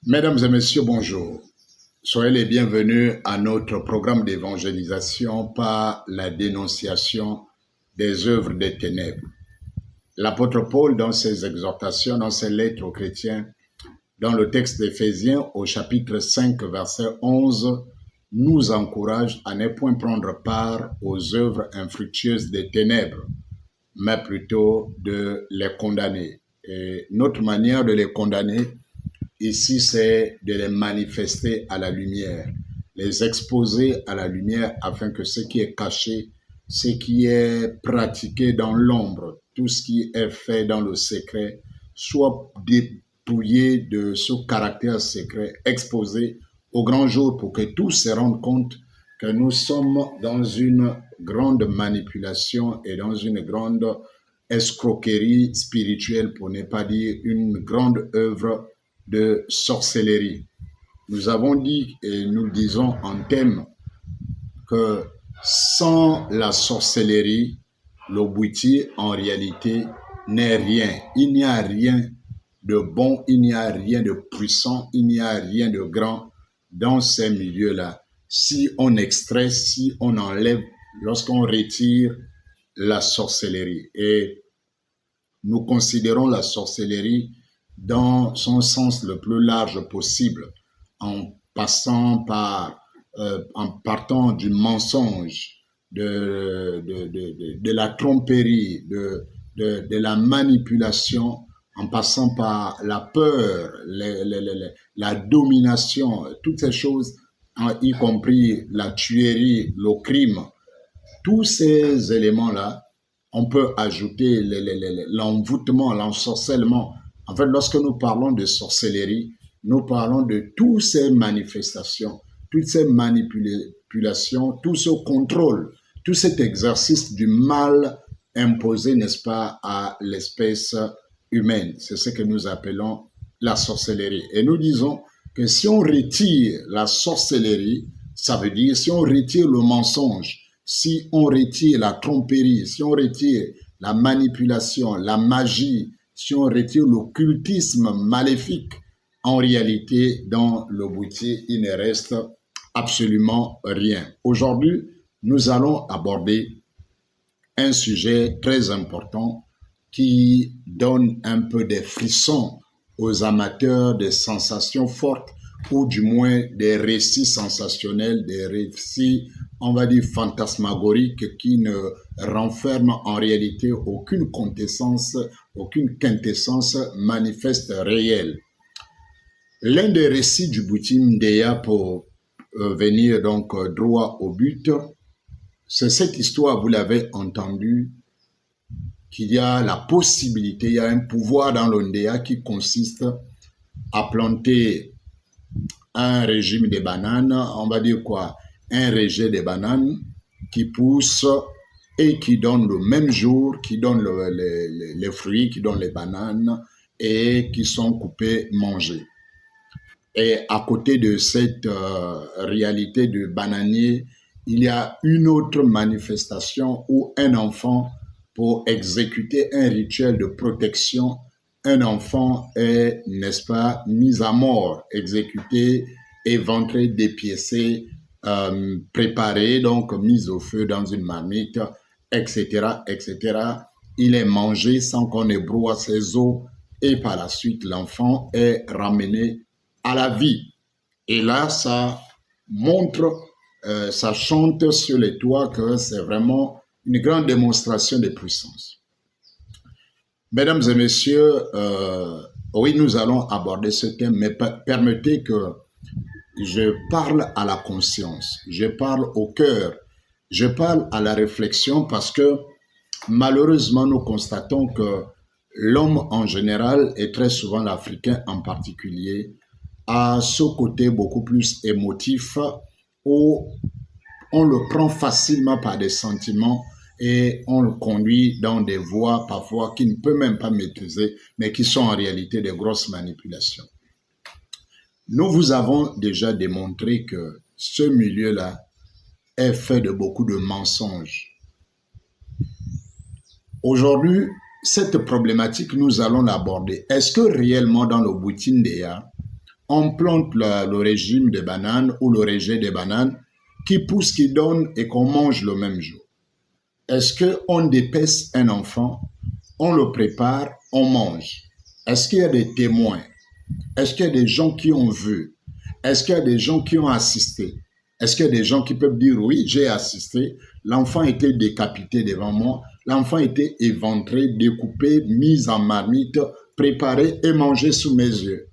Mesdames et messieurs, bonjour. Soyez les bienvenus à notre programme d'évangélisation par la dénonciation des œuvres des ténèbres. L'apôtre Paul, dans ses exhortations, dans ses lettres aux chrétiens, dans le texte d'Éphésiens au chapitre 5, verset 11, nous encourage à ne point prendre part aux œuvres infructueuses des ténèbres, mais plutôt de les condamner. Et notre manière de les condamner, ici, c'est de les manifester à la lumière, les exposer à la lumière afin que ce qui est caché, ce qui est pratiqué dans l'ombre, tout ce qui est fait dans le secret, soit dépouillé de ce caractère secret, exposé au grand jour pour que tous se rendent compte que nous sommes dans une grande manipulation et dans une grande escroquerie spirituelle, pour ne pas dire une grande œuvre de sorcellerie. Nous avons dit et nous disons en thème que sans la sorcellerie, le bouti en réalité n'est rien. Il n'y a rien de bon, il n'y a rien de puissant, il n'y a rien de grand dans ces milieux-là. Si on extrait, si on enlève, lorsqu'on retire la sorcellerie. Et nous considérons la sorcellerie dans son sens le plus large possible, en passant en partant du mensonge, de la tromperie, de la manipulation, en passant par la peur, la domination, toutes ces choses, y compris la tuerie, le crime. Tous ces éléments-là, on peut ajouter l'envoûtement, l'ensorcellement. En fait, lorsque nous parlons de sorcellerie, nous parlons de toutes ces manifestations, toutes ces manipulations, tout ce contrôle, tout cet exercice du mal imposé, n'est-ce pas, à l'espèce humaine. C'est ce que nous appelons la sorcellerie. Et nous disons que si on retire la sorcellerie, ça veut dire si on retire le mensonge, si on retire la tromperie, si on retire la manipulation, la magie, si on retire l'occultisme maléfique, en réalité, dans le boutier, il ne reste absolument rien. Aujourd'hui, nous allons aborder un sujet très important qui donne un peu des frissons aux amateurs de sensations fortes, ou du moins des récits sensationnels, des récits, on va dire, fantasmagoriques qui ne renferment en réalité aucune quintessence manifeste réelle. L'un des récits du Boutim Deya, pour venir donc droit au but, c'est cette histoire, vous l'avez entendu, qu'il y a la possibilité, il y a un pouvoir dans l'Ondéa qui consiste à planter un régime de bananes, on va dire quoi, un rejet de bananes qui pousse et qui donne le même jour, qui donne les fruits, qui donne les bananes et qui sont coupés, mangés. Et à côté de cette réalité du bananier, il y a une autre manifestation où un enfant, pour exécuter un rituel de protection, un enfant est, n'est-ce pas, mis à mort, exécuté, éventré, dépiécé, préparé, donc mis au feu dans une marmite, etc., etc. Il est mangé sans qu'on ébroie ses os et par la suite, l'enfant est ramené à la vie. Et là, ça montre, ça chante sur les toits que c'est vraiment une grande démonstration de puissance. Mesdames et messieurs, oui, nous allons aborder ce thème, mais permettez que je parle à la conscience, je parle au cœur, je parle à la réflexion, parce que malheureusement, nous constatons que l'homme en général, et très souvent l'Africain en particulier, a ce côté beaucoup plus émotif où on le prend facilement par des sentiments et on le conduit dans des voies parfois qu'il ne peut même pas maîtriser, mais qui sont en réalité des grosses manipulations. Nous vous avons déjà démontré que ce milieu-là est fait de beaucoup de mensonges. Aujourd'hui, cette problématique, nous allons l'aborder. Est-ce que réellement dans le Boutin Deya, on plante le régime des bananes ou le rejet des bananes qui pousse, qui donne et qu'on mange le même jour. Est-ce qu'on dépaisse un enfant, on le prépare, on mange? Est-ce qu'il y a des témoins? Est-ce qu'il y a des gens qui ont vu? Est-ce qu'il y a des gens qui ont assisté? Est-ce qu'il y a des gens qui peuvent dire oui, j'ai assisté, l'enfant était décapité devant moi, l'enfant était éventré, découpé, mis en marmite, préparé et mangé sous mes yeux?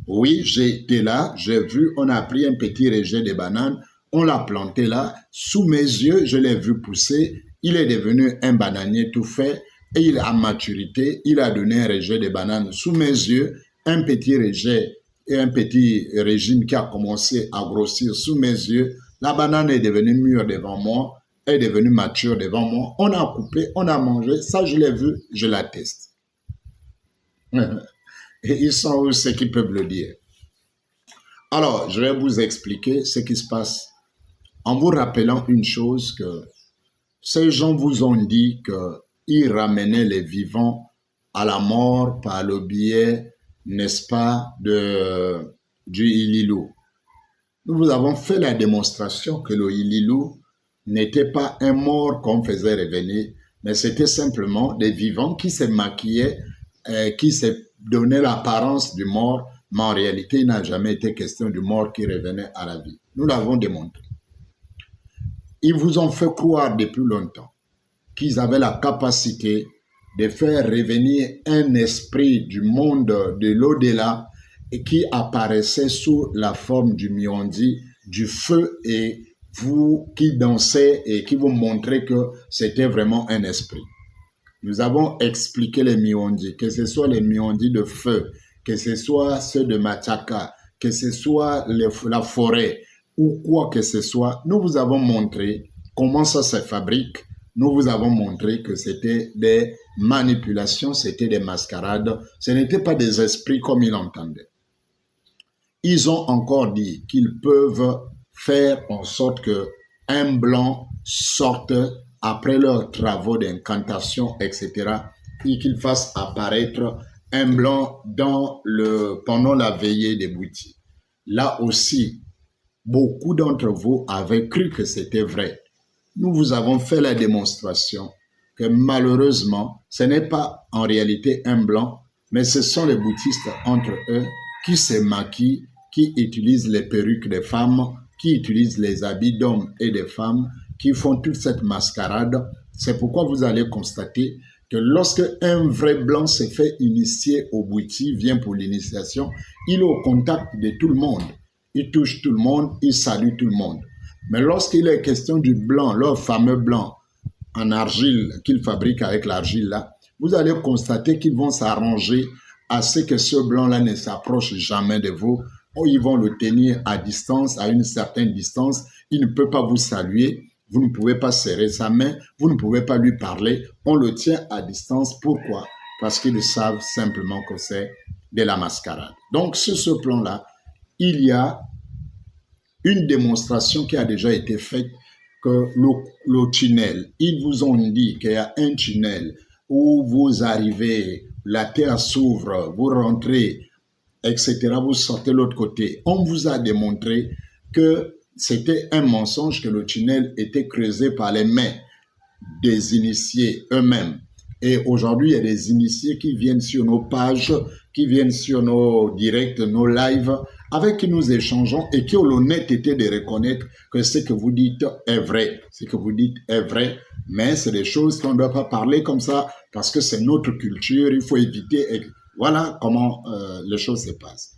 Oui, j'étais là, j'ai vu, on a pris un petit rejet de bananes, on l'a planté là, sous mes yeux, je l'ai vu pousser, il est devenu un bananier tout fait, et il a maturité, il a donné un rejet de bananes sous mes yeux, un petit rejet et un petit régime qui a commencé à grossir sous mes yeux. La banane est devenue mûre devant moi, est devenue mature devant moi. On a coupé, on a mangé, ça je l'ai vu, je l'atteste. Et ils sont où ceux qui peuvent le dire? Alors, je vais vous expliquer ce qui se passe en vous rappelant une chose que ces gens vous ont dit qu'ils ramenaient les vivants à la mort par le biais, n'est-ce pas, du Ililou. Nous vous avons fait la démonstration que le Ililou n'était pas un mort qu'on faisait revenir, mais c'était simplement des vivants qui se maquillaient, qui se donnaient l'apparence du mort, mais en réalité, il n'a jamais été question du mort qui revenait à la vie. Nous l'avons démontré. Ils vous ont fait croire depuis longtemps qu'ils avaient la capacité de faire revenir un esprit du monde de l'au-delà et qui apparaissait sous la forme du miondi, du feu, et vous qui dansez et qui vous montrez que c'était vraiment un esprit. Nous avons expliqué les miondi, que ce soit les miondi de feu, que ce soit ceux de Machaka, que ce soit la forêt ou quoi que ce soit. Nous vous avons montré comment ça se fabrique. Nous vous avons montré que c'était des manipulations, c'était des mascarades. Ce n'étaient pas des esprits comme ils l'entendaient. Ils ont encore dit qu'ils peuvent faire en sorte qu'un blanc sorte après leurs travaux d'incantation, etc., et qu'ils fassent apparaître un blanc pendant la veillée des boutis. Là aussi, beaucoup d'entre vous avaient cru que c'était vrai. Nous vous avons fait la démonstration que malheureusement, ce n'est pas en réalité un blanc, mais ce sont les bouddhistes entre eux qui se maquillent, qui utilisent les perruques des femmes, qui utilisent les habits d'hommes et de femmes, qui font toute cette mascarade. C'est pourquoi vous allez constater que lorsque un vrai blanc se fait initier au bouti, vient pour l'initiation, il est au contact de tout le monde. Il touche tout le monde, il salue tout le monde. Mais lorsqu'il est question du blanc, leur fameux blanc en argile qu'ils fabriquent avec l'argile là, vous allez constater qu'ils vont s'arranger à ce que ce blanc-là ne s'approche jamais de vous. Ou ils vont le tenir à distance, à une certaine distance. Il ne peut pas vous saluer. Vous ne pouvez pas serrer sa main. Vous ne pouvez pas lui parler. On le tient à distance. Pourquoi? Parce qu'ils savent simplement que c'est de la mascarade. Donc, sur ce plan-là, il y a une démonstration qui a déjà été faite que le tunnel, ils vous ont dit qu'il y a un tunnel où vous arrivez, la terre s'ouvre, vous rentrez, etc., vous sortez de l'autre côté. On vous a démontré que c'était un mensonge, que le tunnel était creusé par les mains des initiés eux-mêmes. Et aujourd'hui, il y a des initiés qui viennent sur nos pages, qui viennent sur nos directs, nos lives, avec qui nous échangeons et qui ont l'honnêteté de reconnaître que ce que vous dites est vrai. Ce que vous dites est vrai, mais c'est des choses qu'on ne doit pas parler comme ça parce que c'est notre culture, il faut éviter. Et voilà comment les choses se passent.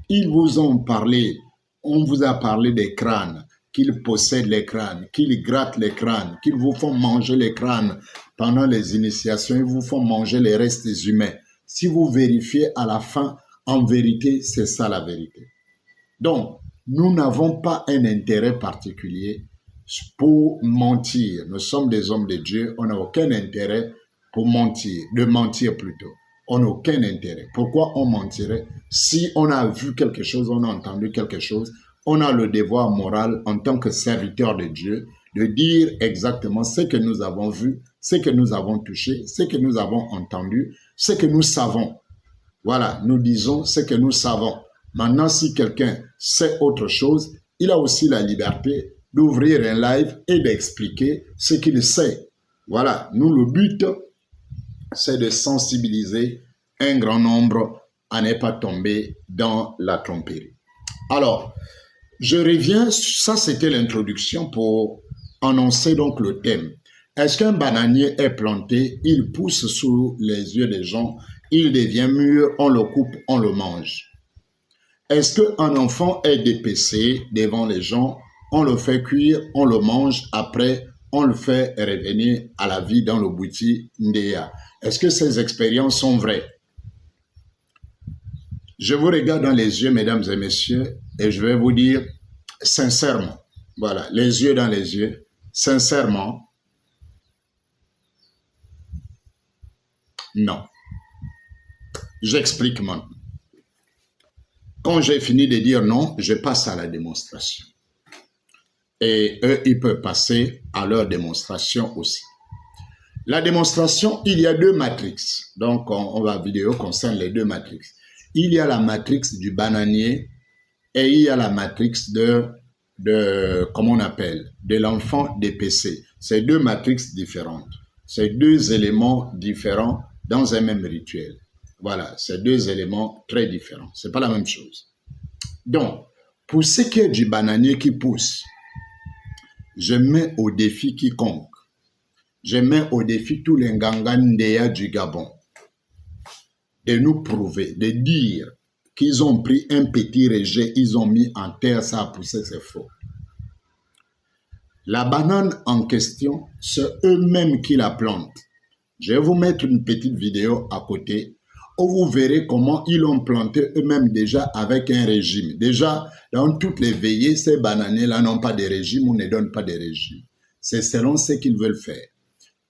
Ils vous ont parlé, on vous a parlé des crânes, qu'ils possèdent les crânes, qu'ils grattent les crânes, qu'ils vous font manger les crânes pendant les initiations, ils vous font manger les restes humains. Si vous vérifiez à la fin, en vérité, c'est ça la vérité. Donc, nous n'avons pas un intérêt particulier pour mentir. Nous sommes des hommes de Dieu, on n'a aucun intérêt pour mentir, de mentir plutôt. On n'a aucun intérêt. Pourquoi on mentirait? Si on a vu quelque chose, on a entendu quelque chose, on a le devoir moral en tant que serviteur de Dieu de dire exactement ce que nous avons vu, ce que nous avons touché, ce que nous avons entendu, ce que nous savons. Voilà, nous disons ce que nous savons. Maintenant, si quelqu'un sait autre chose, il a aussi la liberté d'ouvrir un live et d'expliquer ce qu'il sait. Voilà, nous, le but, c'est de sensibiliser un grand nombre à ne pas tomber dans la tromperie. Alors, je reviens, ça c'était l'introduction pour annoncer donc le thème. Est-ce qu'un bananier est planté, il pousse sous les yeux des gens, il devient mûr, on le coupe, on le mange? Est-ce qu'un enfant est dépecé devant les gens, on le fait cuire, on le mange, après on le fait revenir à la vie dans le bouti Ndéa? Est-ce que ces expériences sont vraies? Je vous regarde dans les yeux, mesdames et messieurs, et je vais vous dire sincèrement, voilà, les yeux dans les yeux, sincèrement, non. J'explique maintenant. Quand j'ai fini de dire non, je passe à la démonstration. Et eux, ils peuvent passer à leur démonstration aussi. La démonstration, il y a deux matrices. Donc, la vidéo concerne les deux matrices. Il y a la matrix du bananier et il y a la matrix comment on appelle, de l'enfant dépecé. C'est deux matrices différentes. C'est deux éléments différents dans un même rituel. Voilà, c'est deux éléments très différents. C'est pas la même chose. Donc, pour ce qui est du bananier qui pousse, je mets au défi quiconque. Je mets au défi tous les Ngangandéa du Gabon de nous prouver, de dire qu'ils ont pris un petit rejet, ils ont mis en terre, ça a poussé, c'est faux. La banane en question, c'est eux-mêmes qui la plantent. Je vais vous mettre une petite vidéo à côté où vous verrez comment ils l'ont planté eux-mêmes déjà avec un régime. Déjà, dans toutes les veillées, ces bananiers-là n'ont pas de régime ou ne donnent pas de régime. C'est selon ce qu'ils veulent faire.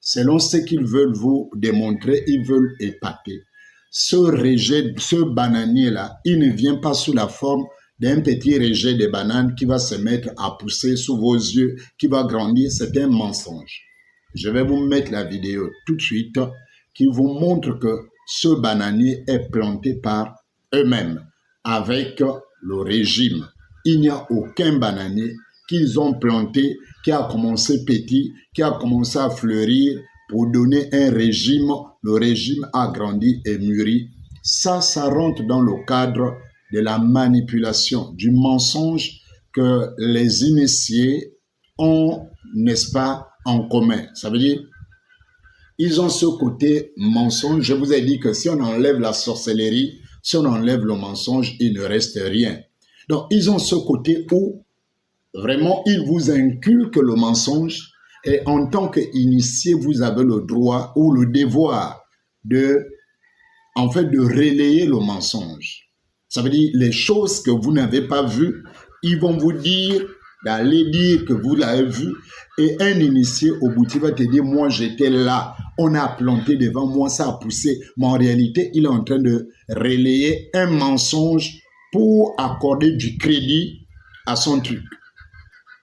Selon ce qu'ils veulent vous démontrer, ils veulent épater. Ce rejet, ce bananier-là, il ne vient pas sous la forme d'un petit rejet de banane qui va se mettre à pousser sous vos yeux, qui va grandir. C'est un mensonge. Je vais vous mettre la vidéo tout de suite qui vous montre que ce bananier est planté par eux-mêmes avec le régime. Il n'y a aucun bananier qu'ils ont planté, qui a commencé petit, qui a commencé à fleurir pour donner un régime. Le régime a grandi et mûri. Ça rentre dans le cadre de la manipulation, du mensonge que les initiés ont, n'est-ce pas, en commun. Ça veut dire, ils ont ce côté mensonge. Je vous ai dit que si on enlève la sorcellerie, si on enlève le mensonge, il ne reste rien. Donc, ils ont ce côté où vraiment, ils vous inculquent le mensonge et en tant qu'initié, vous avez le droit ou le devoir de relayer le mensonge. Ça veut dire les choses que vous n'avez pas vues, ils vont vous dire d'aller dire que vous l'avez vu et un initié au bout va te dire, moi j'étais là, on a planté devant moi, ça a poussé. Mais en réalité, il est en train de relayer un mensonge pour accorder du crédit à son truc.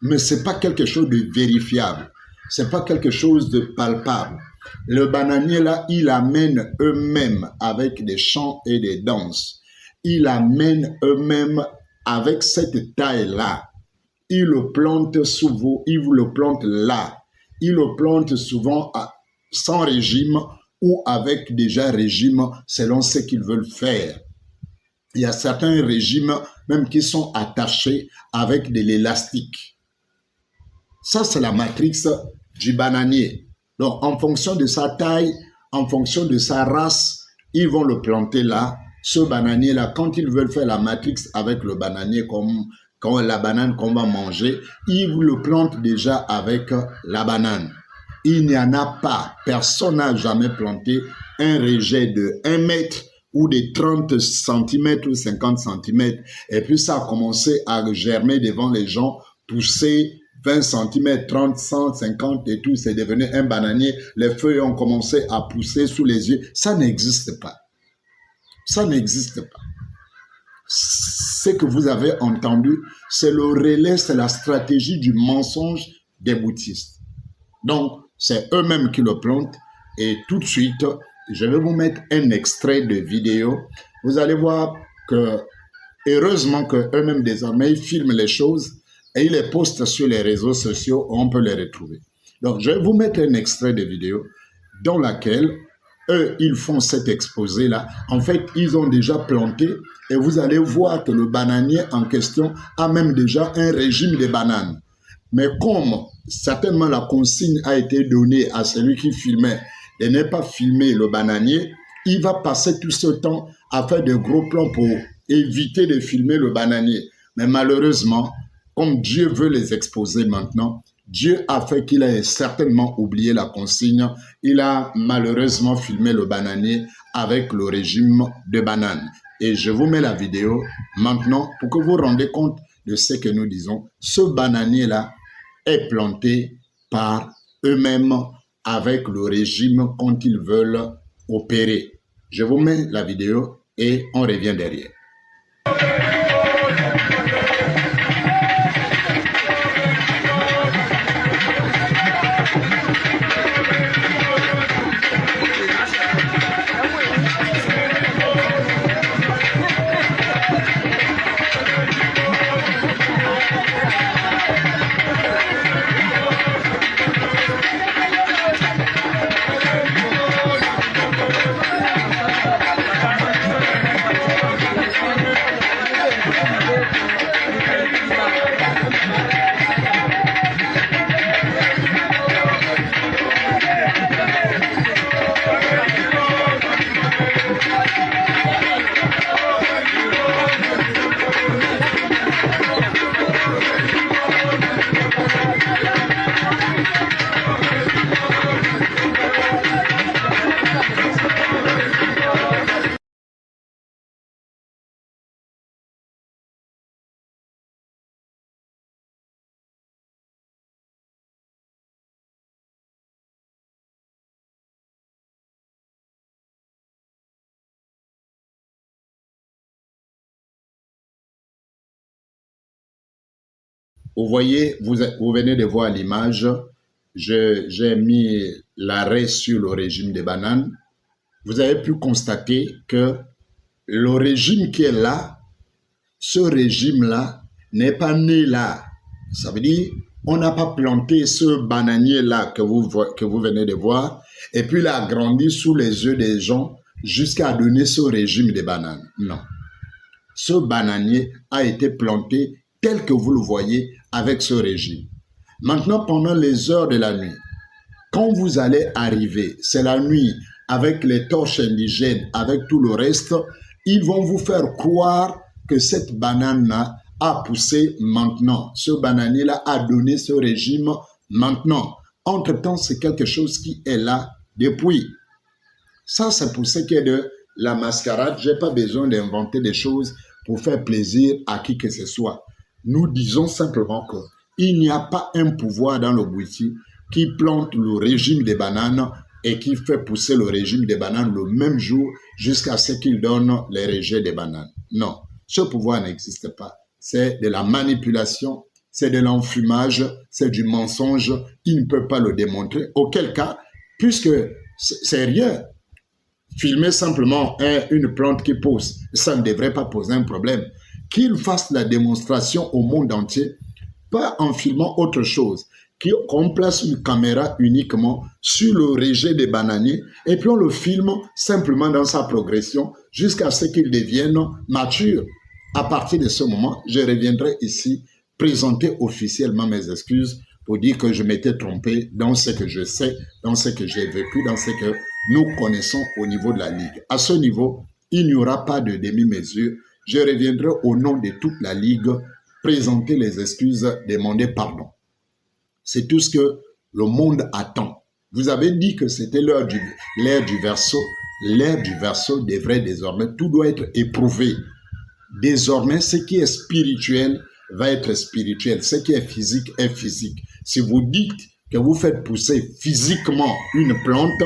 Mais ce n'est pas quelque chose de vérifiable. Ce n'est pas quelque chose de palpable. Le bananier là, il amène eux-mêmes avec des chants et des danses. Il amène eux-mêmes avec cette taille-là. Il le plante sous vous, il vous le plante là. Il le plante souvent sans régime ou avec déjà régime selon ce qu'ils veulent faire. Il y a certains régimes même qui sont attachés avec de l'élastique. Ça, c'est la matrix du bananier. Donc, en fonction de sa taille, en fonction de sa race, ils vont le planter là. Ce bananier-là, quand ils veulent faire la matrix avec le bananier, comme la banane qu'on va manger, ils le plantent déjà avec la banane. Il n'y en a pas. Personne n'a jamais planté un rejet de 1 mètre ou de 30 cm ou 50 cm. Et puis, ça a commencé à germer devant les gens, pousser 20 cm, 30, 100, 50 et tout, c'est devenu un bananier. Les feuilles ont commencé à pousser sous les yeux. Ça n'existe pas. Ça n'existe pas. Ce que vous avez entendu, c'est le relais, c'est la stratégie du mensonge des bouddhistes. Donc, c'est eux-mêmes qui le plantent. Et tout de suite, je vais vous mettre un extrait de vidéo. Vous allez voir que Heureusement qu'eux-mêmes désormais, ils filment les choses et ils les postent sur les réseaux sociaux où on peut les retrouver. Donc, je vais vous mettre un extrait de vidéo dans laquelle eux, ils font cet exposé-là. En fait, ils ont déjà planté et vous allez voir que le bananier en question a même déjà un régime de bananes. Mais comme certainement la consigne a été donnée à celui qui filmait de ne pas filmer le bananier, il va passer tout ce temps à faire de gros plans pour éviter de filmer le bananier. Mais malheureusement, comme Dieu veut les exposer maintenant, Dieu a fait qu'il ait certainement oublié la consigne. Il a malheureusement filmé le bananier avec le régime de bananes. Et je vous mets la vidéo maintenant pour que vous vous rendez compte de ce que nous disons. Ce bananier-là est planté par eux-mêmes avec le régime quand ils veulent opérer. Je vous mets la vidéo et on revient derrière. Vous voyez, vous venez de voir l'image, j'ai mis l'arrêt sur le régime des bananes. Vous avez pu constater que le régime qui est là, ce régime-là n'est pas né là. Ça veut dire, on n'a pas planté ce bananier-là que vous venez de voir, et puis il a grandi sous les yeux des gens jusqu'à donner ce régime des bananes. Non. Ce bananier a été planté tel que vous le voyez avec ce régime. Maintenant, pendant les heures de la nuit, quand vous allez arriver, c'est la nuit, avec les torches indigènes, avec tout le reste, ils vont vous faire croire que cette banane-là a poussé maintenant. Ce bananier-là a donné ce régime maintenant. Entre-temps, c'est quelque chose qui est là depuis. Ça, c'est pour ce qui est de la mascarade. Je n'ai pas besoin d'inventer des choses pour faire plaisir à qui que ce soit. Nous disons simplement qu'il n'y a pas un pouvoir dans le Bouiti qui plante le régime des bananes et qui fait pousser le régime des bananes le même jour jusqu'à ce qu'il donne les rejets des bananes. Non, ce pouvoir n'existe pas. C'est de la manipulation, c'est de l'enfumage, c'est du mensonge. Il ne peut pas le démontrer. Auquel cas, puisque c'est rien, filmer simplement une plante qui pousse, ça ne devrait pas poser un problème. Qu'il fasse la démonstration au monde entier, pas en filmant autre chose, qu'on place une caméra uniquement sur le rejet des bananiers et puis on le filme simplement dans sa progression jusqu'à ce qu'il devienne mature. À partir de ce moment, je reviendrai ici présenter officiellement mes excuses pour dire que je m'étais trompé dans ce que je sais, dans ce que j'ai vécu, dans ce que nous connaissons au niveau de la Ligue. À ce niveau, il n'y aura pas de demi-mesure. Je reviendrai au nom de toute la Ligue, présenter les excuses, demander pardon. C'est tout ce que le monde attend. Vous avez dit que c'était l'ère du Verseau. L'ère du Verseau devrait désormais, tout doit être éprouvé. Désormais, ce qui est spirituel va être spirituel. Ce qui est physique est physique. Si vous dites que vous faites pousser physiquement une plante,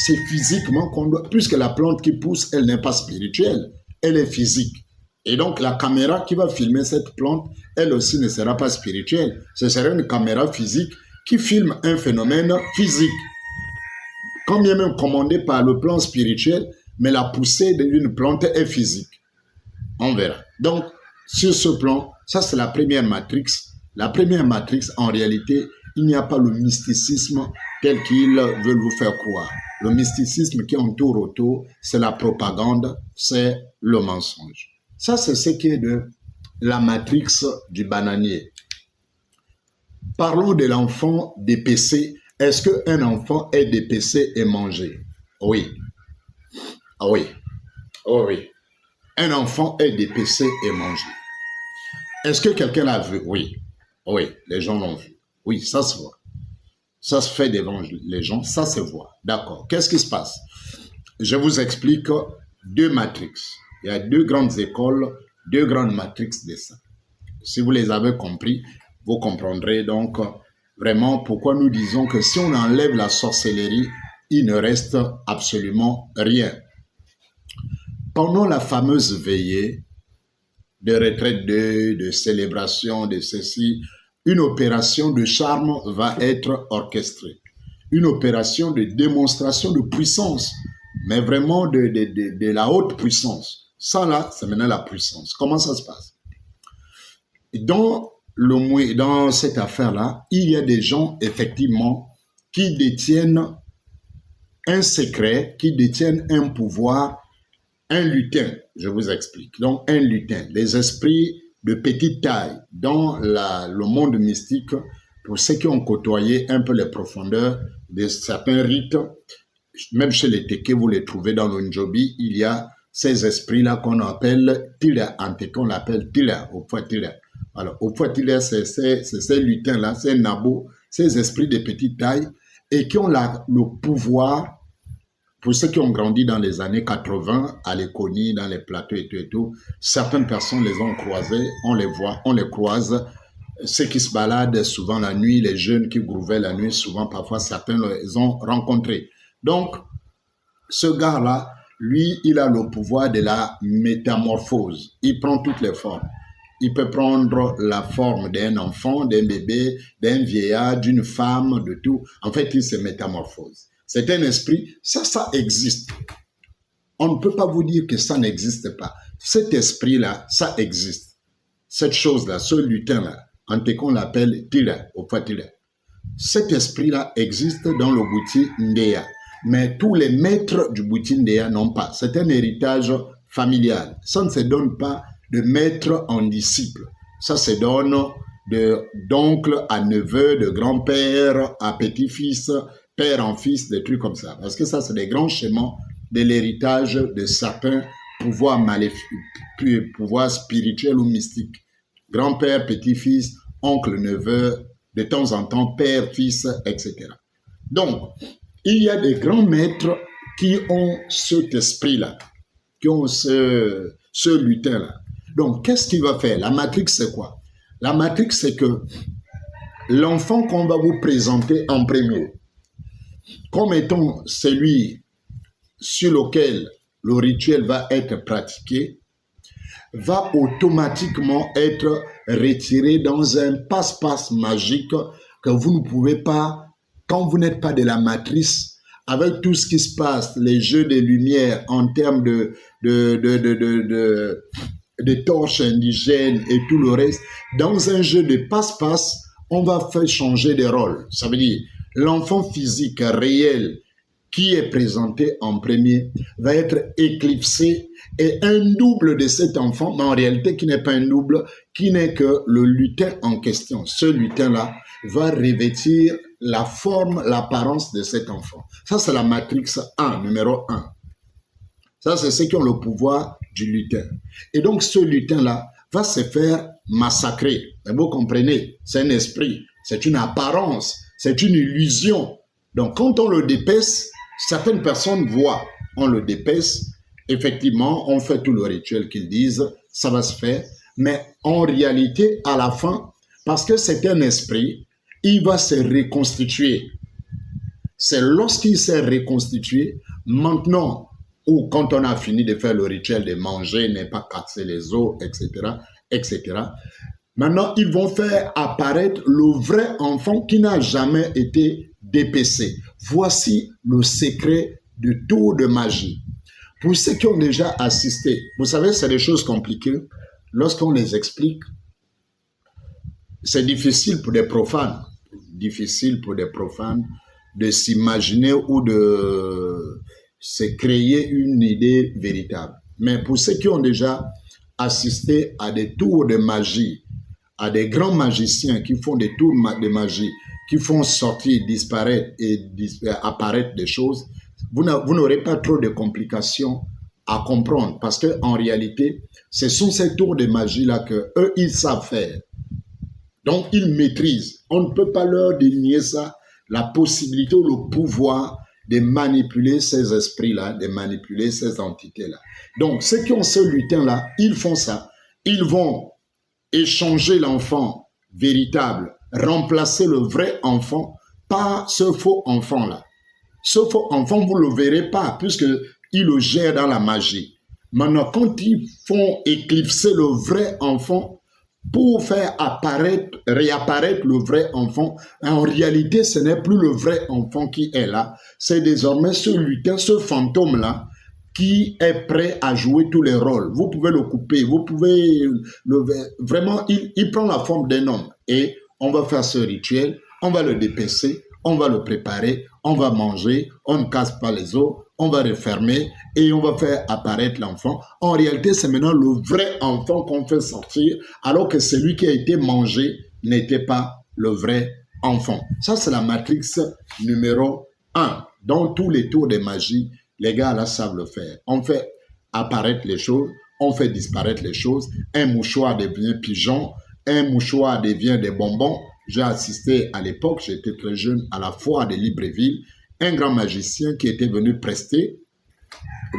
c'est physiquement qu'on doit... Puisque la plante qui pousse, elle n'est pas spirituelle, elle est physique. Et donc, la caméra qui va filmer cette plante, elle aussi ne sera pas spirituelle. Ce sera une caméra physique qui filme un phénomène physique. Quand bien même commandé par le plan spirituel, mais la poussée d'une plante est physique. On verra. Donc, sur ce plan, ça c'est la première matrix. La première matrix, en réalité, il n'y a pas le mysticisme tel qu'ils veulent vous faire croire. Le mysticisme qui entoure autour, c'est la propagande, c'est le mensonge. Ça, c'est ce qui est de la matrix du bananier. Parlons de l'enfant dépecé. Est-ce qu'un enfant est dépecé et mangé? Oui. Ah oui. Oh oui. Un enfant est dépecé et mangé. Est-ce que quelqu'un l'a vu? Oui. Oui, les gens l'ont vu. Oui, ça se voit. Ça se fait devant les gens, ça se voit. D'accord. Qu'est-ce qui se passe? Je vous explique deux matrix. Il y a deux grandes écoles, deux grandes matrix de ça. Si vous les avez compris, vous comprendrez donc vraiment pourquoi nous disons que si on enlève la sorcellerie, il ne reste absolument rien. Pendant la fameuse veillée de retraite de célébration, de ceci, une opération de charme va être orchestrée. Une opération de démonstration de puissance, mais vraiment de la haute puissance. Ça là, c'est maintenant la puissance. Comment ça se passe? Dans cette affaire-là, il y a des gens, effectivement, qui détiennent un secret, qui détiennent un pouvoir, un lutin, je vous explique. Donc, un lutin, les esprits de petite taille dans le monde mystique, pour ceux qui ont côtoyé un peu les profondeurs de certains rites, même chez les Téké, vous les trouvez dans le Njobi, il y a ces esprits-là qu'on appelle Tila, en Téké on l'appelle Tila, au poids Tila. Alors, au poids Tila, c'est ces lutins-là, ces nabos, ces esprits de petite taille, et qui ont le pouvoir. Pour ceux qui ont grandi dans les années 80, à Léconie, dans les plateaux et tout, certaines personnes les ont croisés, on les voit, on les croise. Ceux qui se baladent souvent la nuit, les jeunes qui grouvaient la nuit, souvent, parfois, certains les ont rencontrés. Donc, ce gars-là, lui, il a le pouvoir de la métamorphose. Il prend toutes les formes. Il peut prendre la forme d'un enfant, d'un bébé, d'un vieillard, d'une femme, de tout. En fait, il se métamorphose. C'est un esprit, ça existe. On ne peut pas vous dire que ça n'existe pas. Cet esprit-là, ça existe. Cette chose-là, ce lutin-là, en Téké, on l'appelle Tila, au poids Tila. Cet esprit-là existe dans le Bouti Ndéa. Mais tous les maîtres du Bouti Ndéa n'ont pas. C'est un héritage familial. Ça ne se donne pas de maître en disciple. Ça se donne d'oncle à neveu, de grand-père à petit-fils, père en fils, des trucs comme ça. Parce que ça, c'est des grands schémas de l'héritage de certains pouvoirs maléfiques, pouvoirs spirituels ou mystiques. Grand-père, petit-fils, oncle, neveu, de temps en temps, père, fils, etc. Donc, il y a des grands maîtres qui ont cet esprit-là, qui ont ce lutin-là. Donc, qu'est-ce qu'il va faire? La matrix, c'est quoi? La matrix, c'est que l'enfant qu'on va vous présenter en premier, comme étant celui sur lequel le rituel va être pratiqué, va automatiquement être retiré dans un passe-passe magique que vous ne pouvez pas, quand vous n'êtes pas de la matrice, avec tout ce qui se passe, les jeux de lumière en termes de torches indigènes et tout le reste, dans un jeu de passe-passe, on va faire changer de rôle. Ça veut dire, l'enfant physique réel qui est présenté en premier va être éclipsé et un double de cet enfant, mais en réalité qui n'est pas un double, qui n'est que le lutin en question. Ce lutin-là va revêtir la forme, l'apparence de cet enfant. Ça, c'est la matrix 1, numéro 1. Ça, c'est ceux qui ont le pouvoir du lutin. Et donc, ce lutin-là va se faire massacrer. Et vous comprenez, c'est un esprit, c'est une apparence, c'est une illusion. Donc, quand on le dépaisse, certaines personnes voient, on le dépaisse, effectivement, on fait tout le rituel qu'ils disent, ça va se faire, mais en réalité, à la fin, parce que c'est un esprit, il va se reconstituer. C'est lorsqu'il s'est reconstitué, maintenant, ou quand on a fini de faire le rituel de manger, ne pas casser les os, etc., etc., maintenant, ils vont faire apparaître le vrai enfant qui n'a jamais été dépecé. Voici le secret du tour de magie. Pour ceux qui ont déjà assisté, vous savez, c'est des choses compliquées. lorsqu'on les explique, c'est difficile pour des profanes, de s'imaginer ou de se créer une idée véritable. Mais pour ceux qui ont déjà assisté à des tours de magie, à des grands magiciens qui font des tours de magie, qui font sortir, disparaître et apparaître des choses, vous n'aurez pas trop de complications à comprendre parce qu'en réalité, ce sont ces tours de magie-là qu'eux, ils savent faire. Donc, ils maîtrisent. On ne peut pas leur dénier ça, la possibilité ou le pouvoir de manipuler ces esprits-là, de manipuler ces entités-là. Donc, ceux qui ont ce lutin-là, ils font ça. Ils vont échanger l'enfant véritable, remplacer le vrai enfant par ce faux enfant-là. Ce faux enfant, vous ne le verrez pas puisqu'il le gère dans la magie. Maintenant, quand ils font éclipser le vrai enfant pour faire réapparaître le vrai enfant, en réalité, ce n'est plus le vrai enfant qui est là. C'est désormais ce lutin, ce fantôme-là, qui est prêt à jouer tous les rôles. Vous pouvez le couper, vous pouvez vraiment, il prend la forme d'un homme. Et on va faire ce rituel, on va le dépecer, on va le préparer, on va manger, on ne casse pas les os, on va refermer et on va faire apparaître l'enfant. En réalité, c'est maintenant le vrai enfant qu'on fait sortir, alors que celui qui a été mangé n'était pas le vrai enfant. Ça, c'est la matrix numéro 1. Dans tous les tours de magie, les gars là savent le faire. On fait apparaître les choses, on fait disparaître les choses. Un mouchoir devient pigeon, un mouchoir devient des bonbons. J'ai assisté à l'époque, j'étais très jeune, à la foire de Libreville, un grand magicien qui était venu prester,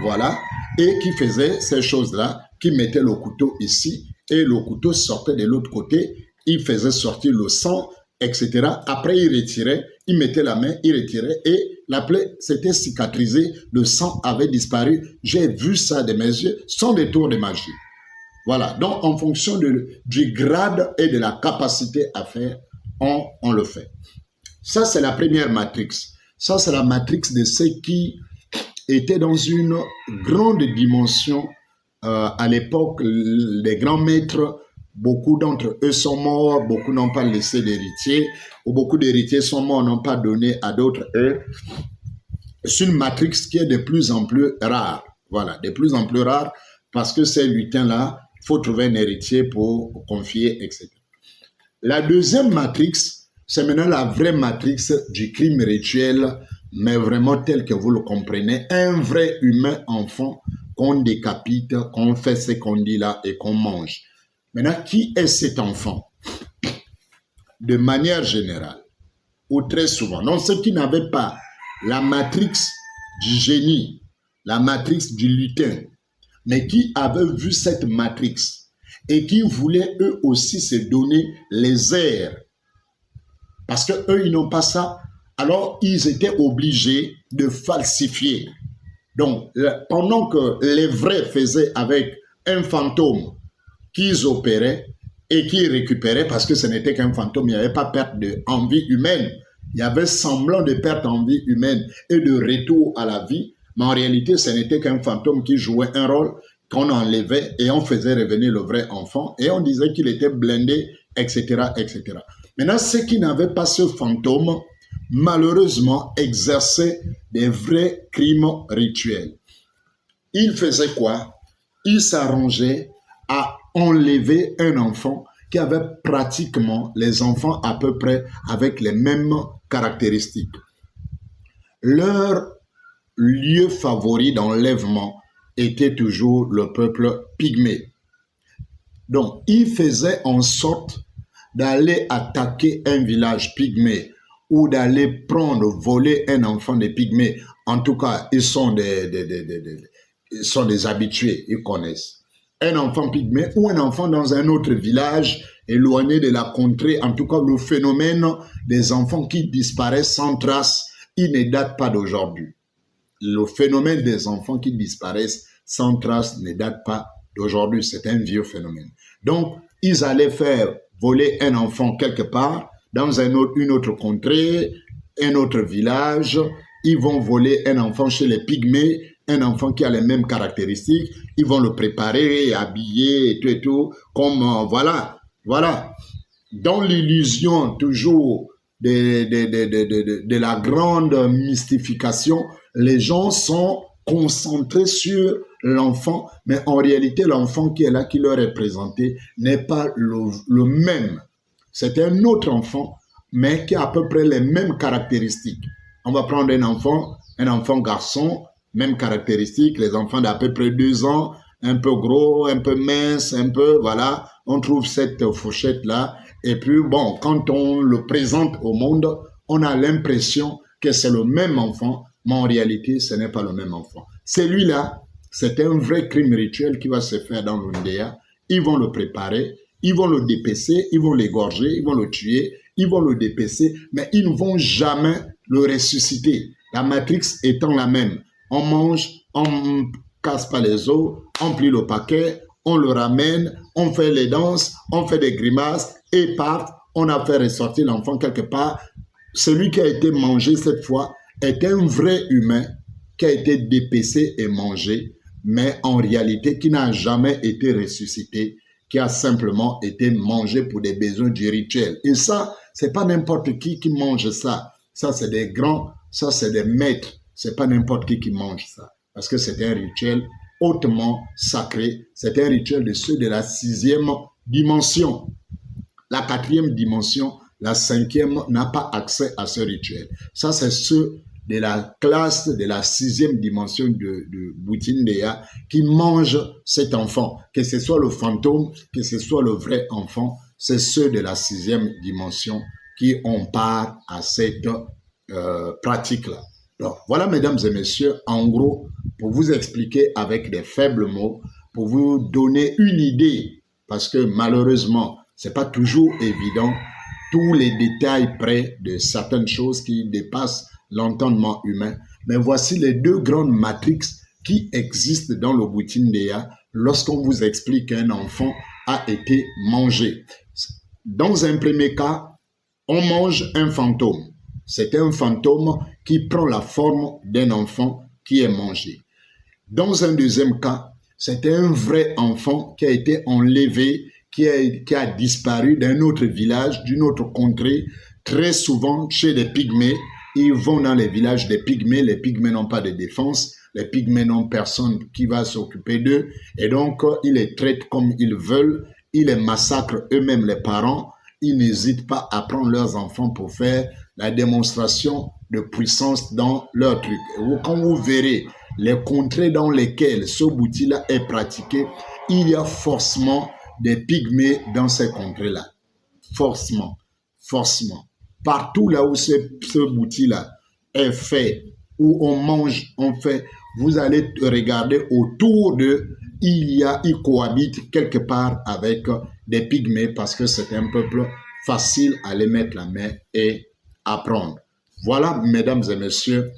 voilà, et qui faisait ces choses-là, qui mettait le couteau ici, et le couteau sortait de l'autre côté, il faisait sortir le sang, etc. Après, il retirait, il mettait la main, il retirait, et la plaie s'était cicatrisée, le sang avait disparu. J'ai vu ça de mes yeux, sans des tours de magie. Voilà, donc en fonction du grade et de la capacité à faire, on le fait. Ça, c'est la première matrix. Ça, c'est la matrix de ceux qui étaient dans une grande dimension. À l'époque, les grands maîtres, beaucoup d'entre eux sont morts, beaucoup n'ont pas laissé d'héritiers, ou beaucoup d'héritiers sont morts, n'ont pas donné à d'autres. C'est une matrix qui est de plus en plus rare. Voilà, de plus en plus rare, parce que ces lutins-là, il faut trouver un héritier pour confier, etc. La deuxième matrix, c'est maintenant la vraie matrix du crime rituel, mais vraiment tel que vous le comprenez. Un vrai humain enfant qu'on décapite, qu'on fait ce qu'on dit là et qu'on mange. Maintenant, qui est cet enfant? De manière générale, ou très souvent, donc ceux qui n'avaient pas la matrix du génie, la matrix du lutin, mais qui avaient vu cette matrix et qui voulaient eux aussi se donner les airs. Parce qu'eux, ils n'ont pas ça. Alors, ils étaient obligés de falsifier. Donc, pendant que les vrais faisaient avec un fantôme qu'ils opéraient et qu'ils récupéraient, parce que ce n'était qu'un fantôme, il n'y avait pas perte d'envie humaine. Il y avait semblant de perte d'envie humaine et de retour à la vie. Mais en réalité, ce n'était qu'un fantôme qui jouait un rôle qu'on enlevait et on faisait revenir le vrai enfant et on disait qu'il était blindé, etc., etc. Maintenant, ceux qui n'avaient pas ce fantôme, malheureusement, exerçaient des vrais crimes rituels. Ils faisaient quoi? Ils s'arrangeaient à enlever un enfant qui avait pratiquement les enfants à peu près avec les mêmes caractéristiques. Leur lieu favori d'enlèvement était toujours le peuple pygmée. Donc, ils faisaient en sorte d'aller attaquer un village pygmée ou d'aller prendre, voler un enfant des pygmées. En tout cas, ils sont ils sont des habitués, ils connaissent. Un enfant pygmée ou un enfant dans un autre village éloigné de la contrée. En tout cas, le phénomène des enfants qui disparaissent sans trace, il ne date pas d'aujourd'hui. Le phénomène des enfants qui disparaissent sans trace ne date pas d'aujourd'hui. C'est un vieux phénomène. Donc, ils allaient faire voler un enfant quelque part, dans une autre contrée, un autre village. Ils vont voler un enfant chez les pygmées un enfant qui a les mêmes caractéristiques, ils vont le préparer, habiller et tout, comme voilà. Dans l'illusion toujours de la grande mystification, les gens sont concentrés sur l'enfant, mais en réalité, l'enfant qui est là, qui leur est présenté, n'est pas le même. C'est un autre enfant, mais qui a à peu près les mêmes caractéristiques. On va prendre un enfant garçon, même caractéristiques, les enfants d'à peu près 2 ans, un peu gros, un peu mince, un peu, voilà, on trouve cette fourchette-là. Et puis, bon, quand on le présente au monde, on a l'impression que c'est le même enfant, mais en réalité, ce n'est pas le même enfant. Celui-là, c'est un vrai crime rituel qui va se faire dans l'Undéa. Ils vont le préparer, ils vont le dépecer, ils vont l'égorger, ils vont le tuer, ils vont le dépecer, mais ils ne vont jamais le ressusciter. La matrix étant la même. On mange, on casse pas les os, on plie le paquet, on le ramène, on fait les danses, on fait des grimaces, et paf, on a fait ressortir l'enfant quelque part. Celui qui a été mangé cette fois est un vrai humain qui a été dépecé et mangé, mais en réalité qui n'a jamais été ressuscité, qui a simplement été mangé pour des besoins du rituel. Et ça, c'est pas n'importe qui mange ça. Ça, c'est des grands, ça, c'est des maîtres. C'est pas n'importe qui mange ça. Parce que c'est un rituel hautement sacré. C'est un rituel de ceux de la 6e dimension. La 4e dimension, la 5e n'a pas accès à ce rituel. Ça, c'est ceux de la classe de la 6e dimension de Boutindeya qui mangent cet enfant. Que ce soit le fantôme, que ce soit le vrai enfant, c'est ceux de la 6e dimension qui ont part à cette pratique-là. Donc, voilà, mesdames et messieurs, en gros, pour vous expliquer avec des faibles mots, pour vous donner une idée, parce que malheureusement, c'est pas toujours évident, tous les détails près de certaines choses qui dépassent l'entendement humain. Mais voici les 2 grandes matrices qui existent dans le Boutindeya lorsqu'on vous explique qu'un enfant a été mangé. Dans un premier cas, on mange un fantôme. C'est un fantôme qui prend la forme d'un enfant qui est mangé. Dans un deuxième cas, c'est un vrai enfant qui a été enlevé, qui a disparu d'un autre village, d'une autre contrée, très souvent chez les pygmées. Ils vont dans les villages des pygmées. Les pygmées n'ont pas de défense. Les pygmées n'ont personne qui va s'occuper d'eux. Et donc, ils les traitent comme ils veulent. Ils les massacrent eux-mêmes, les parents. Ils n'hésitent pas à prendre leurs enfants pour faire la démonstration de puissance dans leur truc. Et quand vous verrez les contrées dans lesquelles ce bouti-là est pratiqué, il y a forcément des pygmées dans ces contrées-là. Forcément. Partout là où ce bouti-là est fait, où on mange, on fait, vous allez regarder autour d'eux, ils cohabitent quelque part avec des pygmées parce que c'est un peuple facile à les mettre la main et apprendre. Voilà, mesdames et messieurs,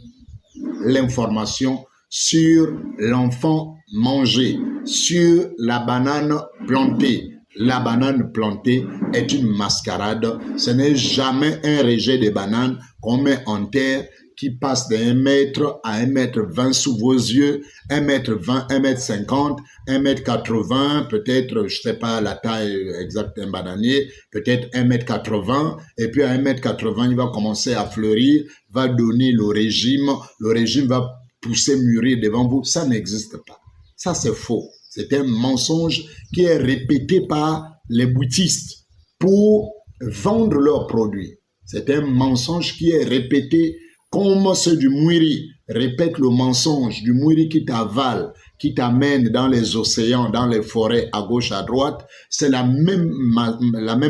l'information sur l'enfant mangé, sur la banane plantée. La banane plantée est une mascarade. Ce n'est jamais un rejet de banane qu'on met en terre qui passe de 1 mètre à 1 mètre 20 sous vos yeux, 1 mètre 20, 1 mètre 50, 1 mètre 80, peut-être, je sais pas la taille exacte d'un bananier, peut-être 1 mètre 80, et puis à 1 mètre 80, il va commencer à fleurir, va donner le régime va pousser, mûrir devant vous. Ça n'existe pas. Ça, c'est faux. C'est un mensonge qui est répété par les bouddhistes pour vendre leurs produits. C'est un mensonge qui est répété comme ceux du Mwiri répètent le mensonge du Mwiri qui t'avale, qui t'amène dans les océans, dans les forêts, à gauche, à droite. C'est la même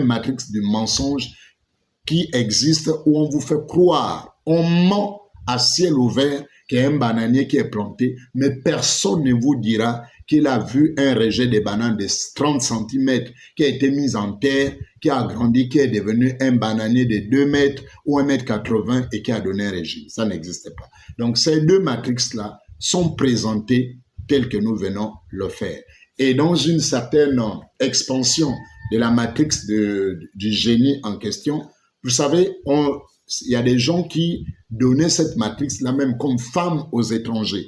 matrix du mensonge qui existe où on vous fait croire, on ment à ciel ouvert qu'il y a un bananier qui est planté, mais personne ne vous dira qu'il a vu un rejet de bananes de 30 cm qui a été mis en terre, qui a grandi, qui est devenu un bananier de 2 mètres ou 1 mètre 80 et qui a donné un régime. Ça n'existe pas. Donc ces 2 matrices-là sont présentées telles que nous venons le faire. Et dans une certaine expansion de la matrix du génie en question, vous savez, il y a des gens qui donnaient cette matrix-là même comme femme aux étrangers.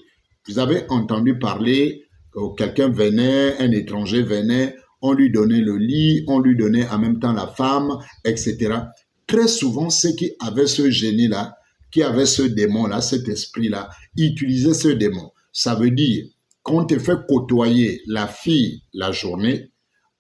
Vous avez entendu parler que quelqu'un venait, un étranger venait, on lui donnait le lit, on lui donnait en même temps la femme, etc. Très souvent, ceux qui avaient ce génie-là, qui avaient ce démon-là, cet esprit-là, utilisaient ce démon. Ça veut dire qu'on te fait côtoyer la fille la journée,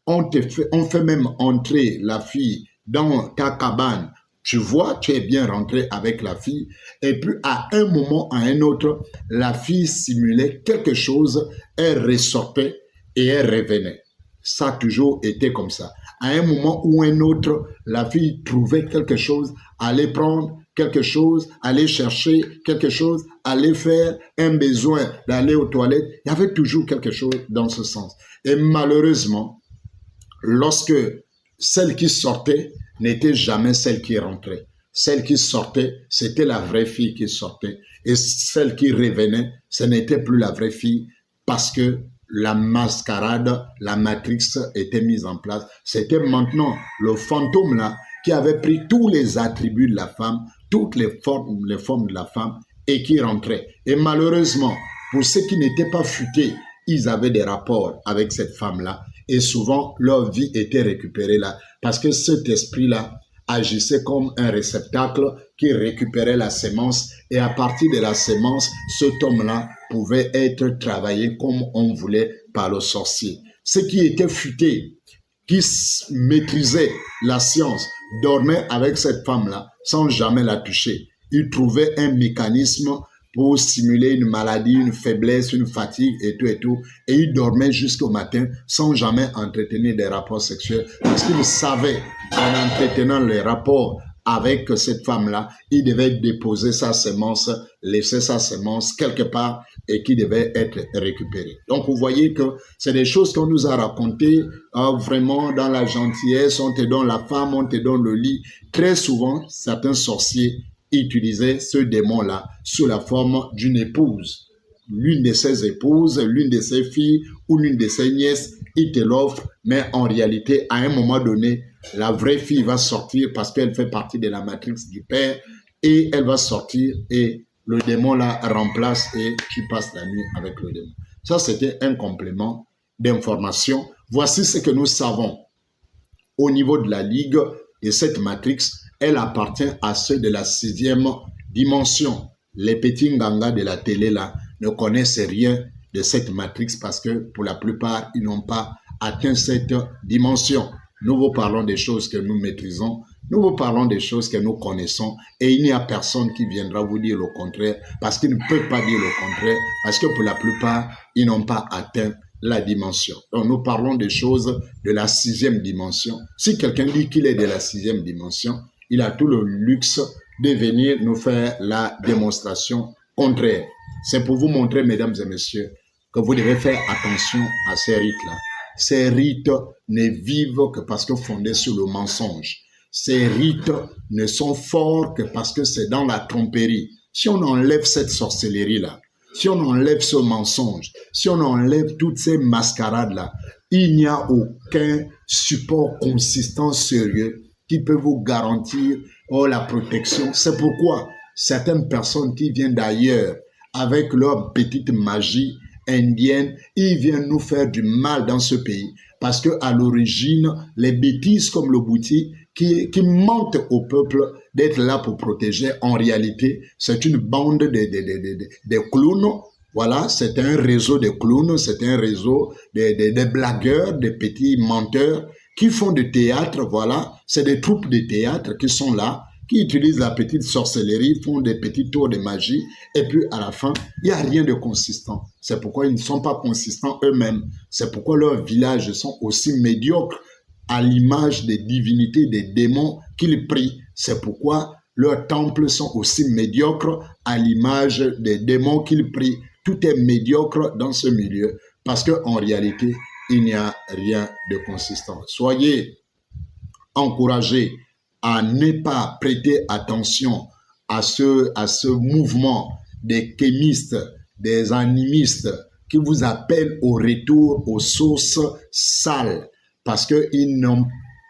on fait même entrer la fille dans ta cabane. Tu vois, tu es bien rentré avec la fille. Et puis, à un moment, à un autre, la fille simulait quelque chose, elle ressortait et elle revenait. Ça a toujours été comme ça. À un moment ou un autre, la fille trouvait quelque chose, allait prendre quelque chose, aller chercher quelque chose, aller faire un besoin d'aller aux toilettes. Il y avait toujours quelque chose dans ce sens. Et malheureusement, lorsque celle qui sortait n'était jamais celle qui rentrait. Celle qui sortait, c'était la vraie fille qui sortait. Et celle qui revenait, ce n'était plus la vraie fille parce que la mascarade, la matrix était mise en place. C'était maintenant le fantôme là qui avait pris tous les attributs de la femme, toutes les formes de la femme et qui rentrait. Et malheureusement, pour ceux qui n'étaient pas futés, ils avaient des rapports avec cette femme-là et souvent leur vie était récupérée là parce que cet esprit-là agissait comme un réceptacle qui récupérait la sémence et à partir de la sémence, cet homme-là pouvait être travaillé comme on voulait par le sorcier. Ceux qui étaient futés, qui maîtrisaient la science, dormaient avec cette femme-là sans jamais la toucher. Ils trouvaient un mécanisme pour simuler une maladie, une faiblesse, une fatigue et tout. Et ils dormaient jusqu'au matin sans jamais entretenir des rapports sexuels parce qu'ils savaient qu'en entretenant les rapports avec cette femme-là, il devait déposer sa sémence, laisser sa sémence quelque part et qui devait être récupérée. Donc, vous voyez que c'est des choses qu'on nous a racontées vraiment dans la gentillesse. On te donne la femme, on te donne le lit. Très souvent, certains sorciers utilisaient ce démon-là sous la forme d'une épouse. L'une de ses épouses, l'une de ses filles ou l'une de ses nièces, il te l'offre, mais en réalité, à un moment donné, la vraie fille va sortir parce qu'elle fait partie de la matrix du père et elle va sortir et le démon la remplace et tu passes la nuit avec le démon. Ça, c'était un complément d'information. Voici ce que nous savons au niveau de la ligue de cette matrix. Elle appartient à ceux de la 6e dimension. Les petits gangas de la télé là ne connaissent rien de cette matrix parce que pour la plupart, ils n'ont pas atteint cette dimension. Nous vous parlons des choses que nous maîtrisons, nous vous parlons des choses que nous connaissons et il n'y a personne qui viendra vous dire le contraire parce qu'ils ne peuvent pas dire le contraire parce que pour la plupart, ils n'ont pas atteint la dimension. Donc nous parlons des choses de la 6e dimension. Si quelqu'un dit qu'il est de la 6e dimension, il a tout le luxe de venir nous faire la démonstration contraire. C'est pour vous montrer, mesdames et messieurs, que vous devez faire attention à ces rites-là. Ces rites ne vivent que parce que fondés sur le mensonge. Ces rites ne sont forts que parce que c'est dans la tromperie. Si on enlève cette sorcellerie-là, si on enlève ce mensonge, si on enlève toutes ces mascarades-là, il n'y a aucun support consistant, sérieux, qui peut vous garantir la protection. C'est pourquoi certaines personnes qui viennent d'ailleurs avec leur petite magie indienne, ils viennent nous faire du mal dans ce pays. Parce que à l'origine, les bêtises comme le bouti qui mentent au peuple d'être là pour protéger, en réalité, c'est une bande de clowns. Voilà, c'est un réseau de clowns, c'est un réseau de blagueurs, de petits menteurs qui font du théâtre, voilà. C'est des troupes de théâtre qui sont là, qui utilisent la petite sorcellerie, font des petits tours de magie, et puis à la fin, il n'y a rien de consistant. C'est pourquoi ils ne sont pas consistants eux-mêmes. C'est pourquoi leurs villages sont aussi médiocres à l'image des divinités, des démons qu'ils prient. C'est pourquoi leurs temples sont aussi médiocres à l'image des démons qu'ils prient. Tout est médiocre dans ce milieu, parce qu'en réalité, il n'y a rien de consistant. Soyez encouragés à ne pas prêter attention à ce mouvement des kémistes, des animistes qui vous appellent au retour aux sources sales parce qu'ils n'ont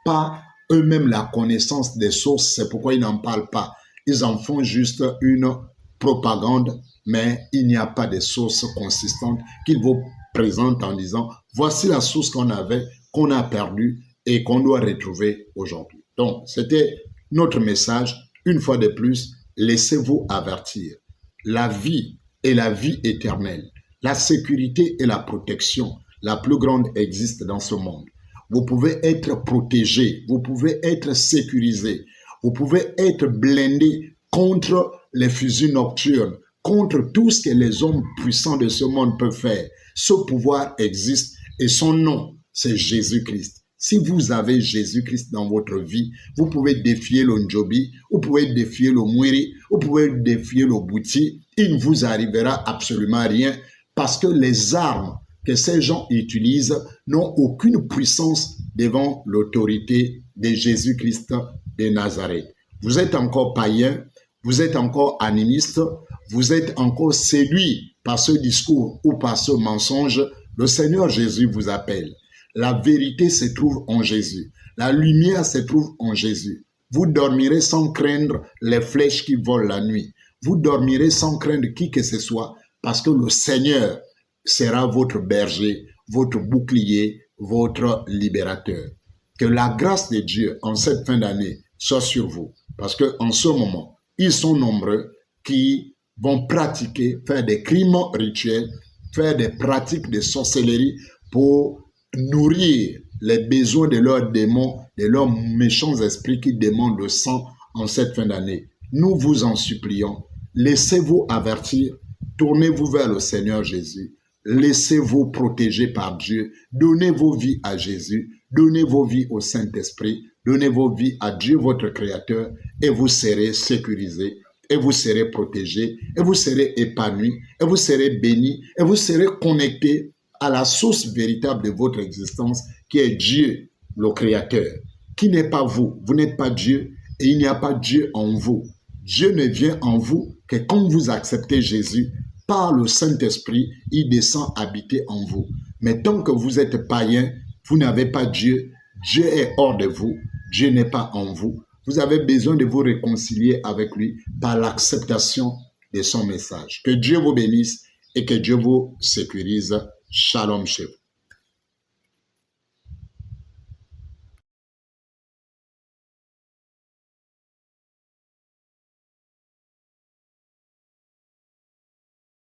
pas eux-mêmes la connaissance des sources, c'est pourquoi ils n'en parlent pas. Ils en font juste une propagande mais il n'y a pas de source consistante qu'il vous présente en disant, voici la source qu'on avait, qu'on a perdue et qu'on doit retrouver aujourd'hui. Donc, c'était notre message. Une fois de plus, laissez-vous avertir. La vie et la vie éternelle, la sécurité et la protection, la plus grande existe dans ce monde. Vous pouvez être protégé, vous pouvez être sécurisé, vous pouvez être blindé contre les fusils nocturnes, contre tout ce que les hommes puissants de ce monde peuvent faire. Ce pouvoir existe et son nom, c'est Jésus-Christ. Si vous avez Jésus-Christ dans votre vie, vous pouvez défier le Njobi, vous pouvez défier le Mwiri, vous pouvez défier le Bouti. Il ne vous arrivera absolument rien parce que les armes que ces gens utilisent n'ont aucune puissance devant l'autorité de Jésus-Christ de Nazareth. Vous êtes encore païen, vous êtes encore animiste, vous êtes encore séduit par ce discours ou par ce mensonge. Le Seigneur Jésus vous appelle. La vérité se trouve en Jésus. La lumière se trouve en Jésus. Vous dormirez sans craindre les flèches qui volent la nuit. Vous dormirez sans craindre qui que ce soit parce que le Seigneur sera votre berger, votre bouclier, votre libérateur. Que la grâce de Dieu en cette fin d'année soit sur vous. Parce qu'en ce moment, ils sont nombreux qui vont pratiquer, faire des crimes rituels, faire des pratiques de sorcellerie pour nourrir les besoins de leurs démons, de leurs méchants esprits qui demandent le sang en cette fin d'année. Nous vous en supplions, laissez-vous avertir, tournez-vous vers le Seigneur Jésus, laissez-vous protéger par Dieu, donnez vos vies à Jésus, donnez vos vies au Saint-Esprit, donnez vos vies à Dieu votre Créateur et vous serez sécurisés, et vous serez protégés, et vous serez épanouis, et vous serez bénis, et vous serez connectés à la source véritable de votre existence qui est Dieu, le Créateur, qui n'est pas vous. Vous n'êtes pas Dieu et il n'y a pas Dieu en vous. Dieu ne vient en vous que quand vous acceptez Jésus, par le Saint-Esprit, il descend habiter en vous. Mais tant que vous êtes païen, vous n'avez pas Dieu, Dieu est hors de vous, Dieu n'est pas en vous. Vous avez besoin de vous réconcilier avec lui par l'acceptation de son message. Que Dieu vous bénisse et que Dieu vous sécurise. Shalom chez vous.